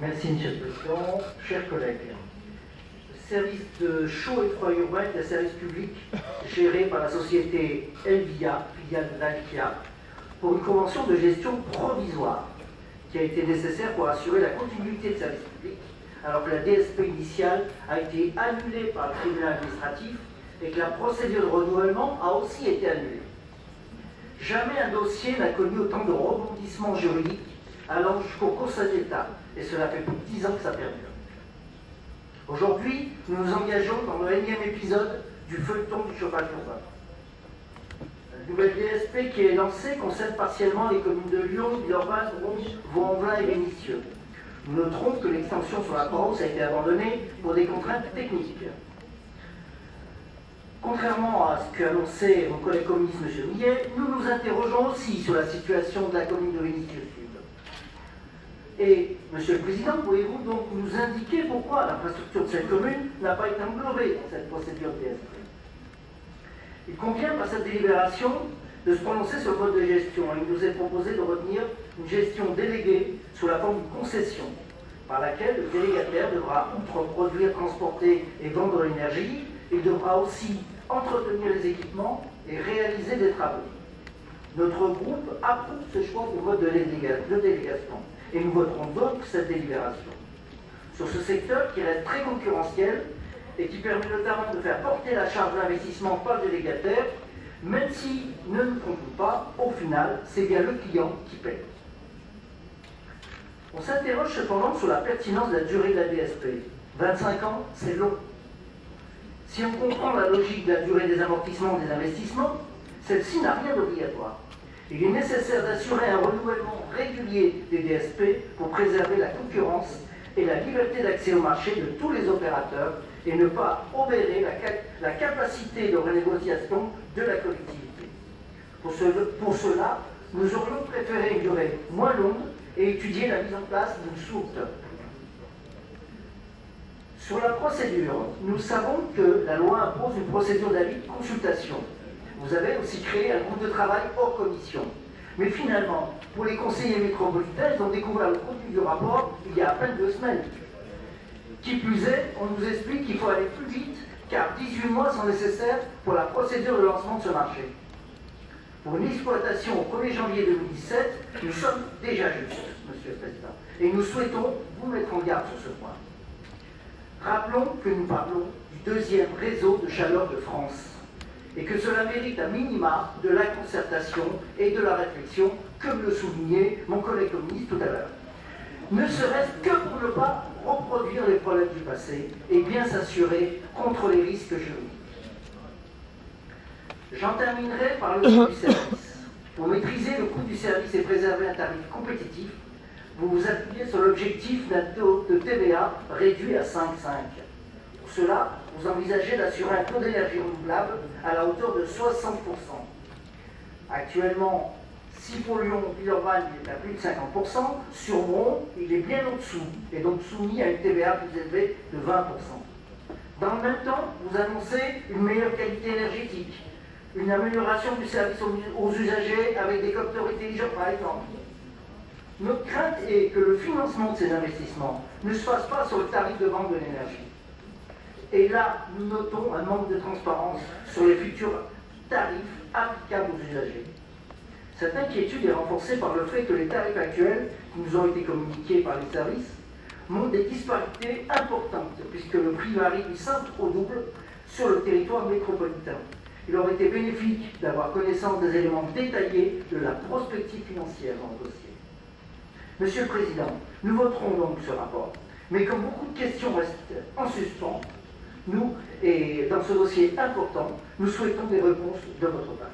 Merci, Monsieur le Président. Chers collègues, le service de chaud et froid urbain est un service public géré par la société Elvia, filiale de l'Alkia, pour une convention de gestion provisoire qui a été nécessaire pour assurer la continuité du service public, alors que la DSP initiale a été annulée par le tribunal administratif et que la procédure de renouvellement a aussi été annulée. Jamais un dossier n'a connu autant de rebondissements juridiques allant jusqu'au Conseil d'État, et cela fait plus de 10 ans que ça perdure. Aujourd'hui, nous nous engageons dans le énième épisode du feuilleton du chauffage urbain. La nouvelle DSP qui est lancée concerne partiellement les communes de Lyon, Villeurbanne, Rouge, Vaux-en-Velin et Vénissieux. Nous noterons que l'extension sur la Croix-Rousse a été abandonnée pour des contraintes techniques. Contrairement à ce qu'a annoncé mon collègue communiste M. Millet, nous nous interrogeons aussi sur la situation de la commune de Vénissieux-Sud. Et, Monsieur le Président, pouvez-vous donc nous indiquer pourquoi l'infrastructure de cette commune n'a pas été englobée dans cette procédure DSP? Il convient par cette délibération de se prononcer sur le mode de gestion. Il nous est proposé de retenir une gestion déléguée sous la forme d'une concession, par laquelle le délégataire devra, outre produire, transporter et vendre l'énergie, il devra aussi entretenir les équipements et réaliser des travaux. Notre groupe approuve ce choix pour mode de délégation et nous voterons donc cette délibération. Sur ce secteur qui reste très concurrentiel et qui permet notamment de faire porter la charge d'investissement par le délégataire, même si, ne nous trompons pas, au final, c'est bien le client qui paie. On s'interroge cependant sur la pertinence de la durée de la DSP. 25 ans, c'est long. Si on comprend la logique de la durée des amortissements des investissements, celle-ci n'a rien d'obligatoire. Il est nécessaire d'assurer un renouvellement régulier des DSP pour préserver la concurrence et la liberté d'accès au marché de tous les opérateurs et ne pas obérer la capacité de renégociation de la collectivité. Pour cela, nous aurions préféré une durée moins longue et étudier la mise en place d'une sourde. Sur la procédure, nous savons que la loi impose une procédure d'avis de consultation. Vous avez aussi créé un groupe de travail hors commission. Mais finalement, pour les conseillers métropolitains, ils ont découvert le contenu du rapport il y a à peine 2 semaines. Qui plus est, on nous explique qu'il faut aller plus vite, car 18 mois sont nécessaires pour la procédure de lancement de ce marché. Pour une exploitation au 1er janvier 2017, nous sommes déjà justes, Monsieur le Président. Et nous souhaitons vous mettre en garde sur ce point. Rappelons que nous parlons du 2e réseau de chaleur de France et que cela mérite à minima de la concertation et de la réflexion, comme le soulignait mon collègue communiste tout à l'heure. Ne serait-ce que pour ne pas reproduire les problèmes du passé et bien s'assurer contre les risques juridiques. J'en terminerai par le coût du service. Pour maîtriser le coût du service et préserver un tarif compétitif, vous vous appuyez sur l'objectif d'un taux de TVA réduit à 5,5. Pour cela, vous envisagez d'assurer un taux d'énergie renouvelable à la hauteur de 60%. Actuellement, si pour Lyon, Villeurbanne, il est à plus de 50%, sur Bron, il est bien au-dessous, et donc soumis à une TVA plus élevée de 20%. Dans le même temps, vous annoncez une meilleure qualité énergétique, une amélioration du service aux usagers avec des capteurs intelligents par exemple. Notre crainte est que le financement de ces investissements ne se fasse pas sur le tarif de vente de l'énergie. Et là, nous notons un manque de transparence sur les futurs tarifs applicables aux usagers. Cette inquiétude est renforcée par le fait que les tarifs actuels, qui nous ont été communiqués par les services, montrent des disparités importantes, puisque le prix varie du simple au double sur le territoire métropolitain. Il aurait été bénéfique d'avoir connaissance des éléments détaillés de la prospective financière dans le dossier. Monsieur le Président, nous voterons donc ce rapport, mais comme beaucoup de questions restent en suspens, nous, et dans ce dossier important, nous souhaitons des réponses de votre part.